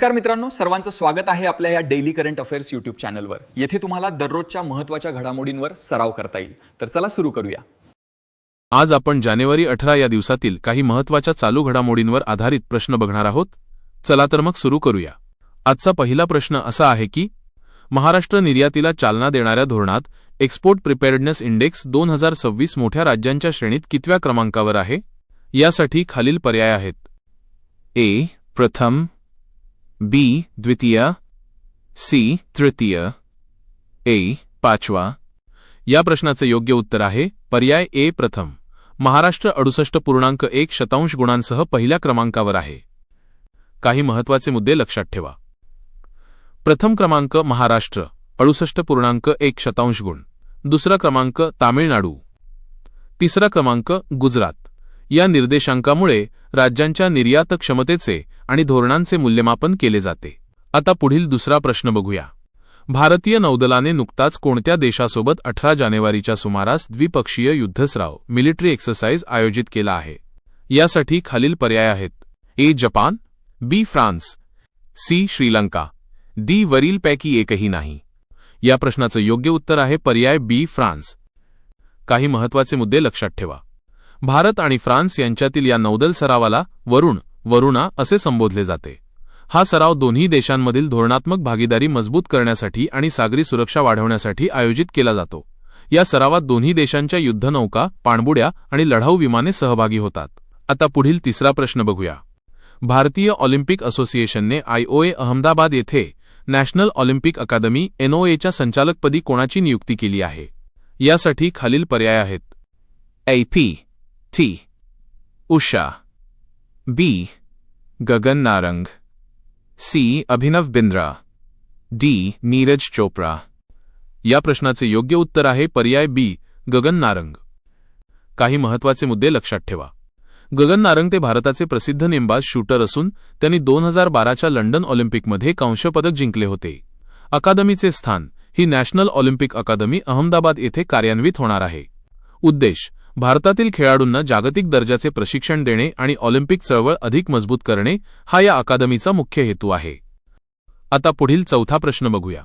नमस्कार मित्रांनो, सर्वांचं स्वागत आहे आपल्या या डेली करंट अफेअर्स यूट्यूब चॅनलवर। येथे तुम्हाला दररोजच्या महत्त्वाच्या घडामोडींवर सराव करता येईल। तर चला सुरू करूया। आज आपण जानेवारी 18 या दिवसातील काही महत्त्वाच्या चालू घडामोडींवर आधारित प्रश्न बघणार आहोत। चला तर मग सुरू करूया। आजचा पहिला प्रश्न असा आहे की महाराष्ट्र निर्यातीला चालना देणाऱ्या धोरणात एक्सपोर्ट प्रिपेअर्डनेस इंडेक्स 2026 मोठ्या राज्यांच्या श्रेणीत कितव्या क्रमांकावर आहे? यासाठी खालील पर्याय आहेत: ए प्रथम, बी द्वितीय, सी तृतीय, ए पाचवा। या प्रश्नाचे योग्य उत्तर आहे पर्याय ए प्रथम। महाराष्ट्र 68.1 गुणांसह पहिल्या क्रमांकावर आहे। काही महत्त्वाचे मुद्दे लक्षात ठेवा। प्रथम क्रमांक महाराष्ट्र 68.1 गुण, दुसरा क्रमांक तामिळनाडू, तिसरा क्रमांक गुजरात। या निर्देशांकामुळे राज्यांच्या निर्यात क्षमतेचे आणि धोरणांचे मूल्यमापन केले जाते। आता पुढील दुसरा प्रश्न बघूया। भारतीय नौदलाने नुकताच कोणत्या देशासोबत 18 जानेवारीच्या सुमारास द्विपक्षीय युद्धसराव मिलिटरी एक्सरसाइज आयोजित केला आहे? यासाठी खालील पर्याय आहेत: ए जपान, बी फ्रान्स, सी श्रीलंका, डी वरीलपैकी एकही नाही। या प्रश्नाचं योग्य उत्तर आहे पर्याय बी फ्रान्स। काही महत्त्वाचे मुद्दे लक्षात ठेवा। भारत आणि फ्रान्स यांच्यातील या नौदल सरावाला वरुणा असे संबोधले जाते। हा सराव दोन्ही देशांमधील धोरणात्मक भागीदारी मजबूत करण्यासाठी आणि सागरी सुरक्षा वाढवण्यासाठी आयोजित केला जातो। या सरावात दोन्ही देशांच्या युद्धनौका, पाणबुड्या आणि लढाऊ विमाने सहभागी होतात। आता पुढील तिसरा प्रश्न बघूया। भारतीय ऑलिम्पिक असोसिएशनने IOA अहमदाबाद येथे नॅशनल ऑलिम्पिक अकादमी NOA च्या संचालकपदी कोणाची नियुक्ती केली आहे? यासाठी खालील पर्याय आहेत: AP टी उषा, बी गगन नारंग, सी अभिनव बिंद्रा, डी नीरज चोपड़ा। या प्रश्नाचे योग्य उत्तर आहे पर्याय बी गगन नारंग। काही महत्त्वाचे मुद्दे लक्षात ठेवा। गगन नारंग ते भारताचे प्रसिद्ध नेमबाज शूटर असून त्यांनी 2012च्या लंडन ऑलिम्पिकमध्ये कांस्य पदक जिंकले होते। अकादमीचे स्थान ही नॅशनल ऑलिम्पिक अकादमी अहमदाबाद येथे कार्यान्वित होणार आहे। उद्देश: भारतातील खेळाडूंना जागतिक दर्जाचे प्रशिक्षण देणे आणि ऑलिम्पिक चळवळ अधिक मजबूत करणे हा या अकादमीचा मुख्य हेतू आहे। आता पुढील चौथा प्रश्न बघूया।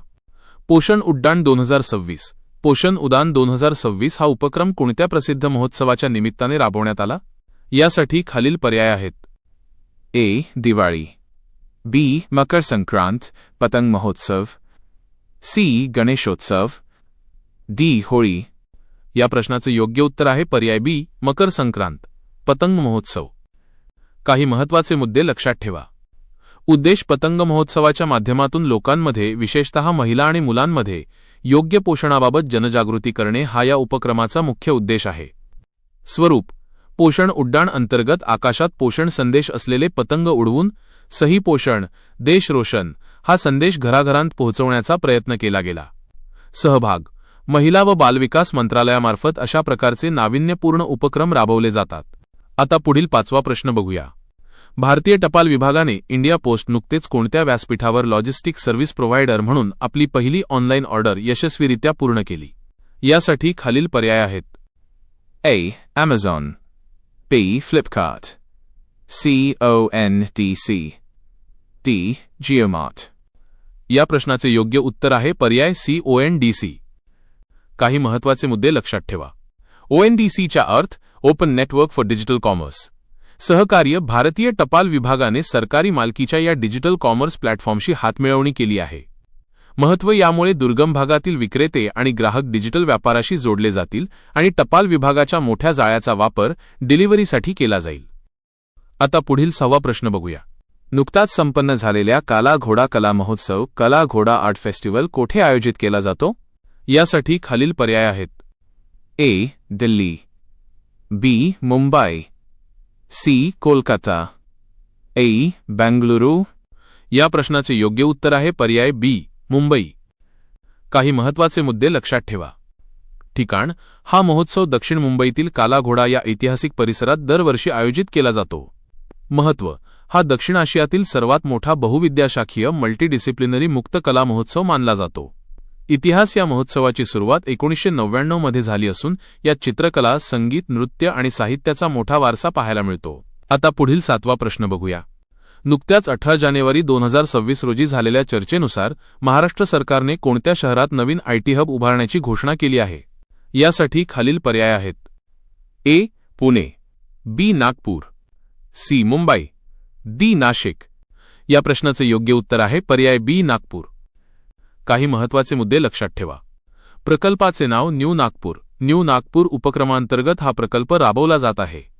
पोषण उड्डाण 2026 पोषण उडान 2026 हा उपक्रम कोणत्या प्रसिद्ध महोत्सवाच्या निमित्ताने राबवण्यात आला? यासाठी खालील पर्याय आहेत: ए दिवाळी, बी मकर संक्रांत पतंग महोत्सव, सी गणेशोत्सव, डी होळी। या प्रश्नाचे योग्य उत्तर आहे पर्याय बी मकर संक्रांत पतंग महोत्सव। काही महत्त्वाचे मुद्दे लक्षात ठेवा। उद्देश: पतंग महोत्सवाच्या माध्यमातून लोकांमध्ये, विशेषतः महिला आणि मुलांमध्ये योग्य पोषणाबाबत जनजागृती करणे हा या उपक्रमाचा मुख्य उद्देश आहे। स्वरूप: पोषण उड्डाण अंतर्गत आकाशात पोषण संदेश असलेले पतंग उडवून सही पोषण देश रोशन हा संदेश घराघरांत पोहोचवण्याचा प्रयत्न केला गेला। सहभाग: महिला व बालविकास मंत्रालयामार्फत अशा प्रकारचे नाविन्यपूर्ण उपक्रम राबवले जातात। आता पुढील पाचवा प्रश्न बघूया। भारतीय टपाल विभागाने इंडिया पोस्ट नुकतेच कोणत्या व्यासपीठावर लॉजिस्टिक सर्व्हिस प्रोव्हायडर म्हणून आपली पहिली ऑनलाईन ऑर्डर यशस्वीरित्या पूर्ण केली? यासाठी खालील पर्याय आहेत: A Amazon, B Flipkart, C ONDC, D JioMart. या प्रश्नाचे योग्य उत्तर आहे पर्याय सी ONDC। काही महत्त्वाचे मुद्दे लक्षात ठेवा। ONDC चा अर्थ open network for digital commerce. सहकार्य: भारतीय टपाल विभागाने सरकारी मालकीच्या या डिजिटल कॉमर्स प्लॅटफॉर्मशी हातमिळवणी केली आहे। महत्त्व: यामुळे दुर्गम भागातील विक्रेते आणि ग्राहक डिजिटल व्यापाराशी जोडले जातील आणि टपाल विभागाच्या मोठ्या जाळ्याचा वापर डिलिव्हरीसाठी केला जाईल। आता पुढील 6वा प्रश्न बघूया। नुकताच संपन्न झालेल्या काला घोडा कला महोत्सव कला घोडा आर्ट फेस्टिवल कोठे आयोजित केला जातो? यासाठी खालील पर्याय आहेत: ए दिल्ली, बी मुंबई, सी कोलकाता, ए बेंगलुरू। या प्रश्नाचे योग्य उत्तर आहे पर्याय बी मुंबई। काही महत्त्वाचे मुद्दे लक्षात ठेवा। ठिकाण: हा महोत्सव दक्षिण मुंबईतील काला घोडा या ऐतिहासिक परिसरात दरवर्षी आयोजित केला जातो। महत्त्व: हा दक्षिण आशियातील सर्वात मोठा बहुविद्याशाखीय मल्टीडिसिप्लिनरी मुक्त कला महोत्सव मानला जातो। इतिहास: या महोत्सवाची सुरुवात 1999 मध्ये झाली असून यात चित्रकला, संगीत, नृत्य आणि साहित्याचा मोठा वारसा पाहायला मिळतो। आता पुढील 7वा प्रश्न बघूया। नुकत्याच 18 जानेवारी 2026 रोजी झालेल्या चर्चेनुसार महाराष्ट्र सरकारने कोणत्या शहरात नवीन आयटी हब उभारण्याची घोषणा केली आहे? यासाठी खालील पर्याय आहेत. ए. पुणे, बी. नागपूर, सी. मुंबई, डी. नाशिक. या प्रश्नाचे योग्य उत्तर आहे पर्याय बी. नागपूर. काही महत्त्वाचे मुद्दे लक्षात ठेवा. प्रकल्पाचे नाव न्यू नागपूर. न्यू नागपूर उपक्रमांतर्गत हा प्रकल्प राबवला जात आहे.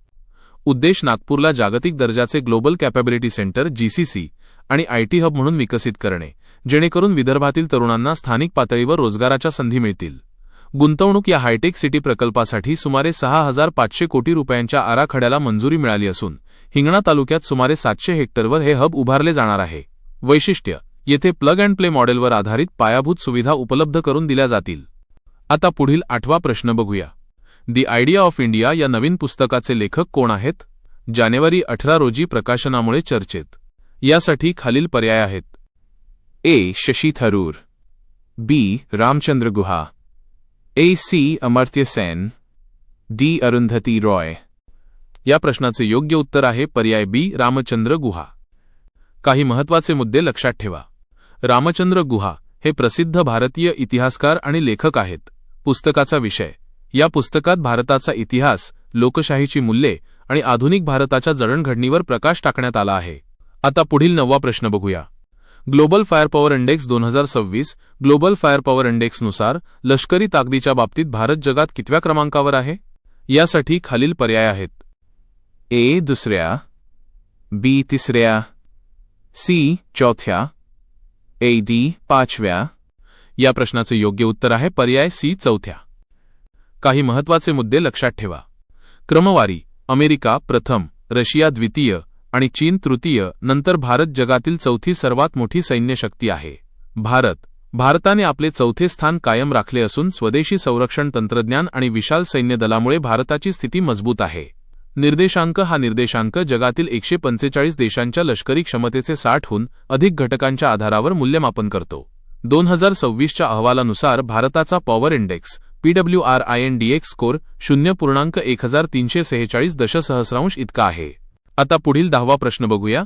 उद्देश नागपूरला जागतिक दर्जाचे ग्लोबल कॅपॅबिलिटी सेंटर जीसीसी आणि आयटी हब म्हणून विकसित करणे, जेणेकरून विदर्भातील तरुणांना स्थानिक पातळीवर रोजगाराच्या संधी मिळतील. गुंतवणूक. या हायटेक सिटी प्रकल्पासाठी सुमारे 6,500 कोटी रुपयांच्या आराखड्याला मंजुरी मिळाली असून हिंगणा तालुक्यात सुमारे 700 हेक्टरवर हे हब उभारले जाणार आहे. वैशिष्ट्य. येथे प्लग अँड प्ले मॉडेलवर आधारित पायाभूत सुविधा उपलब्ध करून दिल्या जातील. आता पुढील 8वा प्रश्न बघूया. दी आयडिया ऑफ इंडिया या नवीन पुस्तकाचे लेखक कोण आहेत? जानेवारी 18 रोजी प्रकाशनामुळे चर्चेत. यासाठी खालील पर्याय आहेत. ए. शशी थरूर, बी. रामचंद्र गुहा, ए. सी. अमर्त्य सेन, डी. अरुंधती रॉय. या प्रश्नाचे योग्य उत्तर आहे पर्याय बी. रामचंद्र गुहा. काही महत्त्वाचे मुद्दे लक्षात ठेवा. रामचंद्र गुहा हे प्रसिद्ध भारतीय इतिहासकार आणि लेखक आहेत. पुस्तकाचा विषय. या पुस्तकात भारताचा इतिहास, लोकशाहीची मूल्ये आणि आधुनिक भारताच्या जडणघडणीवर प्रकाश टाकण्यात आला आहे. आता पुढील 9वा प्रश्न बघूया. Global fire power index 2026. Global fire power इंडेक्सनुसार लष्करी ताकदीच्या बाबतीत भारत जगात कितव्या क्रमांकावर आहे? यासाठी खालील पर्याय आहेत. ए. दुसऱ्या, बी. तिसऱ्या, सी. चौथ्या, ए. डी. 5व्या. या प्रश्नाचे योग्य उत्तर आहे पर्याय सी. चौथ्या. काही महत्त्वाचे मुद्दे लक्षात ठेवा. क्रमवारी. अमेरिका प्रथम, रशिया द्वितीय आणि चीन तृतीय, नंतर भारत जगातील चौथी सर्वात मोठी सैन्य शक्ती आहे. भारताने आपले चौथे स्थान कायम राखले असून स्वदेशी संरक्षण तंत्रज्ञान आणि विशाल सैन्य दलामुळे भारताची स्थिती मजबूत आहे. निर्देशांक. हा निर्देशांक जगातील 145 देशांच्या लष्करी क्षमतेचे 60हून अधिक घटकांच्या आधारावर मूल्यमापन करतो. 2026च्या अहवालानुसार भारताचा पॉवर इंडेक्स PWRINDEX स्कोर 0.1346 इतका आहे. आता पुढील 10वा प्रश्न बघूया.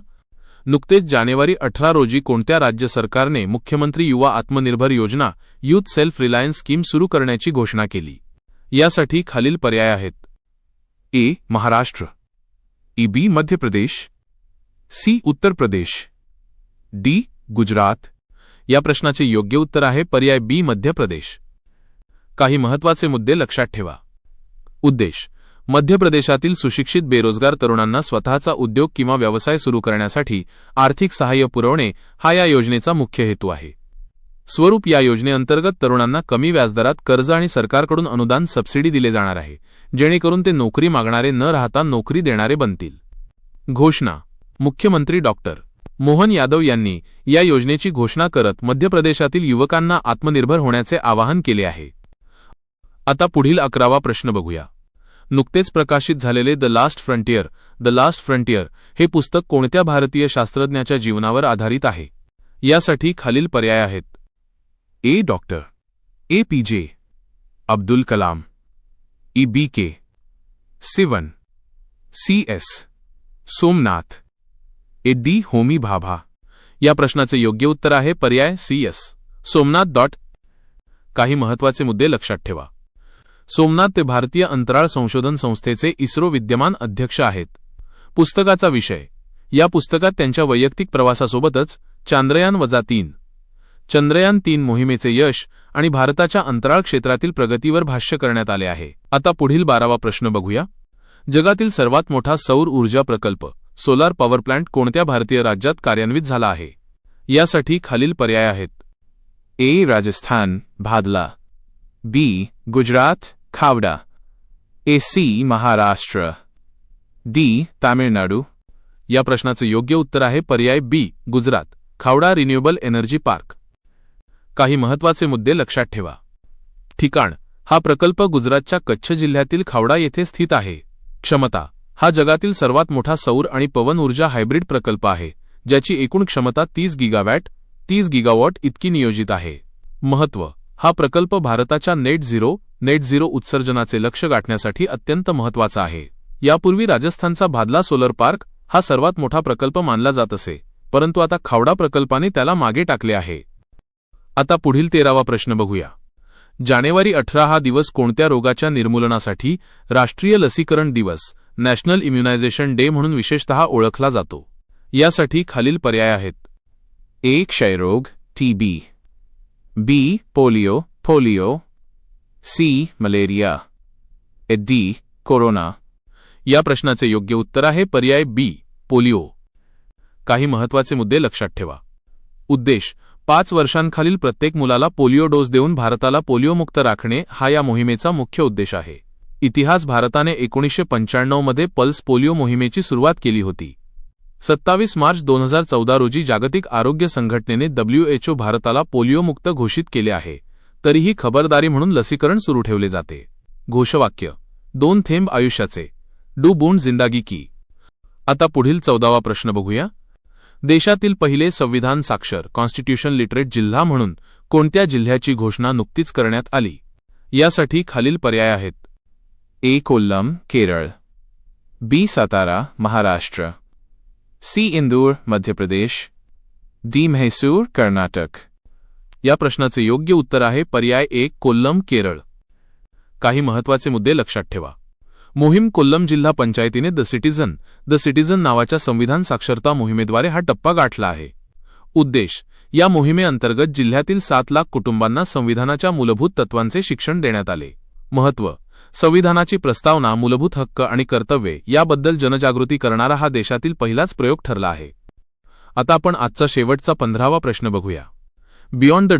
नुकतेच जानेवारी 18 रोजी कोणत्या राज्य सरकारने मुख्यमंत्री युवा आत्मनिर्भर योजना यूथ सेल्फ रिलायन्स स्कीम सुरू करण्याची घोषणा केली? यासाठी खालील पर्याय आहेत. ए. महाराष्ट्र, बी. मध्य प्रदेश, सी. उत्तर प्रदेश, डी. गुजरात. या प्रश्नाचे योग्य उत्तर आहे पर्याय बी. मध्य प्रदेश. काही महत्त्वाचे मुद्दे लक्षात ठेवा. उद्देश. मध्य प्रदेशातील सुशिक्षित बेरोजगार तरुणांना स्वतःचा उद्योग किंवा व्यवसाय सुरू करण्यासाठी आर्थिक सहाय्य पुरवणे हा या योजनेचा मुख्य हेतू आहे. स्वरूप. या योजनेअंतर्गत तरुणांना कमी व्याजदरात कर्ज आणि सरकारकडून अनुदान सबसिडी दिले जाणार आहे, जेणेकरून ते नोकरी मागणारे न राहता नोकरी देणारे बनतील. घोषणा. मुख्यमंत्री डॉक्टर मोहन यादव यांनी या योजनेची घोषणा करत मध्य प्रदेशातील युवकांना आत्मनिर्भर होण्याचे आवाहन केले आहे. आता पुढील 11वा प्रश्न बघूया. नुकतेच प्रकाशित झालेले द लास्ट फ्रंटियर हे पुस्तक कोणत्या भारतीय शास्त्रज्ञाच्या जीवनावर आधारित आहे? यासाठी खालील पर्याय आहेत. A. Doctor APJ Abdul Kalam, BK Sivan, CS Somanath, D. Homi Bhabha. या प्रश्नाचे योग्य उत्तर आहे पर्याय CS सोमनाथ. काही महत्त्वाचे मुद्दे लक्षात ठेवा. सोमनाथ ते भारतीय अंतराळ संशोधन संस्थेचे इस्रो विद्यमान अध्यक्ष आहेत. पुस्तकाचा विषय. या पुस्तकात त्यांच्या वैयक्तिक प्रवासासोबतच चंद्रयान-3 मोहिमेचे यश आणि भारताच्या अंतराळ क्षेत्रातील प्रगतीवर भाष्य करण्यात आले आहे. आता पुढील 12वा प्रश्न बघूया. जगातील सर्वात मोठा सौर ऊर्जा प्रकल्प सोलार पॉवर प्लांट कोणत्या भारतीय राज्यात कार्यान्वित झाला आहे? यासाठी खालील पर्याय आहेत. A. Rajasthan Bhadla, B. Gujarat Khavda, C. Maharashtra, D. Tamil Nadu. या प्रश्नाचे योग्य उत्तर आहे पर्याय B. Gujarat Khavda renewable energy park. काही महत्त्वाचे मुद्दे लक्षात ठेवा. ठिकाण. हा प्रकल्प गुजरातच्या कच्छ जिल्ह्यातील खावडा येथे स्थित आहे. क्षमता. हा जगातील सर्वात मोठा सौर आणि पवन ऊर्जा हायब्रिड प्रकल्प आहे, ज्याची एकूण क्षमता 30 गिगावॉट इतकी नियोजित आहे. महत्त्व. हा प्रकल्प भारताच्या नेट झिरो उत्सर्जनाचे लक्ष्य गाठण्यासाठी अत्यंत महत्त्वाचा आहे. यापूर्वी राजस्थानचा भादला सोलर पार्क हा सर्वात मोठा प्रकल्प मानला जात असे, परंतु आता खावडा प्रकल्पाने त्याला मागे टाकले आहे. आता पुढील 13वा प्रश्न बघूया. जानेवारी 18 हा दिवस कोणत्या रोगाच्या निर्मूलनासाठी राष्ट्रीय लसीकरण दिवस नॅशनल इम्युनायझेशन डे म्हणून विशेषतः ओळखला जातो? यासाठी खालील पर्याय आहेत. ए. क्षयरोग TB, B. Polio, C. Malaria, D. Corona. या प्रश्नाचे योग्य उत्तर आहे पर्याय बी. पोलिओ. काही महत्त्वाचे मुद्दे लक्षात ठेवा. उद्देश: 5 वर्षांखालील प्रत्येक मुलाला पोलिओ डोस देऊन भारताला पोलिओमुक्त राखणे हा या मोहिमेचा मुख्य उद्देश आहे. इतिहास: भारताने 1995 मध्ये पल्स पोलिओ मोहिमेची सुरुवात केली होती. 27 मार्च 2014 रोजी जागतिक आरोग्य संघटनेने WHO भारताला पोलिओमुक्त घोषित केले आहे. तरीही खबरदारी म्हणून लसीकरण सुरू ठेवले जाते. घोषवाक्य: 2 थेंब आयुष्याचे, डू बूंद जिंदगी की. आता पुढील 14वा प्रश्न बघूया. देशातील पहिले संविधान साक्षर कॉन्स्टिट्यूशन लिटरेट जिल्हा म्हणून कोणत्या जिल्ह्याची घोषणा नुकतीच करण्यात आली? यासाठी खालील पर्याय आहेत. ए. कोल्लम केरळ, बी. सातारा महाराष्ट्र, सी. इंदूर मध्य प्रदेश, डी. म्हैसूर कर्नाटक. या प्रश्नाचे योग्य उत्तर आहे पर्याय ए. कोल्लम केरळ. काही महत्त्वाचे मुद्दे लक्षात ठेवा. मोहीम: कोल्लम जिल्हा पंचायतीने द सिटीझन नावाच्या संविधान साक्षरता मोहिमेद्वारे हा टप्पा गाठला आहे. उद्देश: या मोहिमेअंतर्गत जिल्ह्यातील 7 लाख कुटुंबांना संविधानाच्या मूलभूत तत्वांचे शिक्षण देण्यात आले. महत्त्व: संविधानाची प्रस्तावना, मूलभूत हक्क आणि कर्तव्ये याबद्दल जनजागृती करणारा हा देशातील पहिलाच प्रयोग ठरला आहे. आता आपण आजचा शेवटचा 15वा प्रश्न बघूया. बियॉन्ड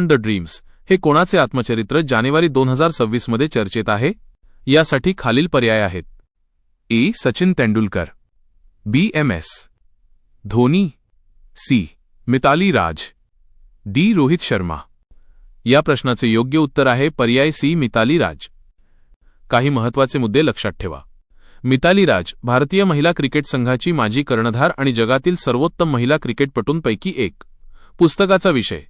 द ड्रीम्स हे कोणाचे आत्मचरित्र जानेवारी 2026 मध्ये चर्चेत आहे? यासाठी खालील पर्याय आहेत. A. Sachin Tendulkar, B. MS Dhoni, C. Mithali Raj, D. Rohit Sharma. या प्रश्नाचे योग्य उत्तर आहे पर्याय सी. मिताली राज. काही महत्त्वाचे मुद्दे लक्षात ठेवा. मिताली राज भारतीय महिला क्रिकेट संघाची माजी कर्णधार आणि जगातील सर्वोत्तम महिला क्रिकेटपटूंपैकी एक. पुस्तकाचा विषय: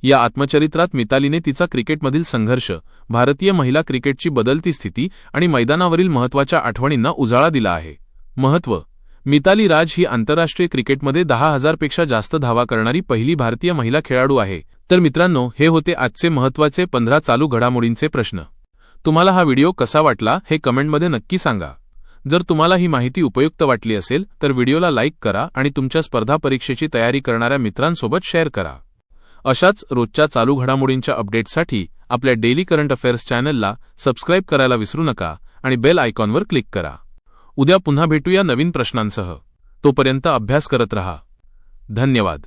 या आत्मचरित्रात मितालीने तिचा क्रिकेटमधील संघर्ष, भारतीय महिला क्रिकेटची बदलती स्थिती आणि मैदानावरील महत्त्वाच्या आठवणींना उजाळा दिला आहे. महत्त्व: मिताली राज ही आंतरराष्ट्रीय क्रिकेटमध्ये 10,000 पेक्षा जास्त धावा करणारी पहिली भारतीय महिला खेळाडू आहे. तर मित्रांनो, हे होते आजचे महत्त्वाचे 15 चालू घडामोडींचे प्रश्न. तुम्हाला हा व्हिडिओ कसा वाटला हे कमेंटमध्ये नक्की सांगा. जर तुम्हाला ही माहिती उपयुक्त वाटली असेल तर व्हिडिओला लाईक करा आणि तुमच्या स्पर्धा परीक्षेची तयारी करणाऱ्या मित्रांसोबत शेअर करा. अशाच रोजच्या चालू घडामोडींच्या अपडेट्ससाठी आपल्या डेली करंट अफेअर्स चॅनलला सबस्क्राईब करायला विसरू नका आणि बेल आयकॉनवर क्लिक करा. उद्या पुन्हा भेटूया नवीन प्रश्नांसह. तोपर्यंत अभ्यास करत रहा. धन्यवाद.